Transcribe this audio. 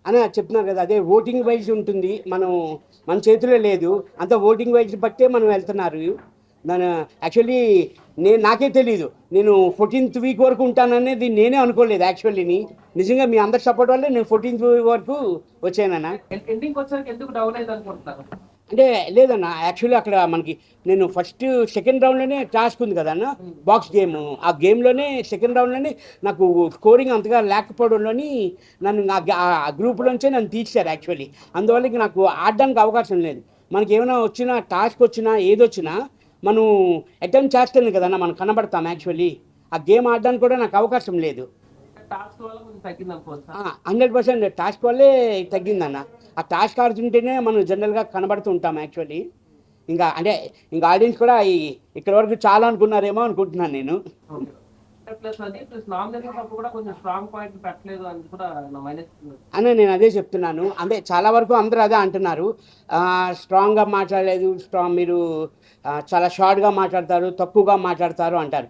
అని చెప్తున్నారు కదా, అదే ఓటింగ్ వైజ్ ఉంటుంది. మన చేతిలో లేదు, అంత ఓటింగ్ వైజ్ బట్టే మనం వెళ్తున్నారు. దాని యాక్చువల్లీ నాకే తెలీదు, నేను 14th వీక్ వరకు ఉంటాననేది నేనే అనుకోలేదు యాక్చువల్లీని. నిజంగా మీ అందరి సపోర్ట్ వల్లే నేను 14th వీక్ వరకు వచ్చానన్నా. ఎండింగ్ వచ్చాక ఎందుకు డౌన్ అయింది అనుకుంటున్నారు? అంటే లేదన్న, యాక్చువల్లీ అక్కడ మనకి నేను సెకండ్ రౌండ్లోనే టాస్క్ ఉంది కదా అన్న, బాక్స్ గేమ్. ఆ గేమ్లోనే సెకండ్ రౌండ్లోనే నాకు స్కోరింగ్ అంతగా లేకపోవడంలోని నన్ను ఆ గ్రూప్లోంచే నన్ను తీర్చారు యాక్చువల్లీ. అందువల్ల ఇంక నాకు ఆడడానికి అవకాశం లేదు. మనకి ఏమైనా వచ్చినా, టాస్క్ వచ్చినా, ఏదొచ్చినా మనం అటెంప్ట్ చేస్తేనే కదన్న మనం కనబడతాం యాక్చువల్లీ. ఆ గేమ్ ఆడడానికి కూడా నాకు అవకాశం లేదు. టాస్క్ వల్ల కొంచెం తగ్గింది అనుకోవచ్చు. 100% టాస్క్ వల్లే తగ్గిందన్న. ఆ టాస్క్ ఆడుతుంటేనే మనం జనరల్గా కనబడుతూ ఉంటాం యాక్చువల్లీ. ఇంకా ఆడియన్స్ కూడా ఇక్కడ వరకు చాలా అనుకున్నారేమో అనుకుంటున్నాను నేను. ప్లస్ అది ప్లస్ నామినేషన్ అప్పుడు కూడా కొంచెం స్ట్రాంగ్ పాయింట్ పెట్టలేదు అని కూడా మైనస్ అని నేను అదే చెప్తున్నాను. చాలా వరకు అందరూ అదే అంటున్నారు, స్ట్రాంగ్గా మాట్లాడలేదు, మీరు చాలా షార్ట్గా మాట్లాడతారు, తక్కువగా మాట్లాడతారు అంటారు.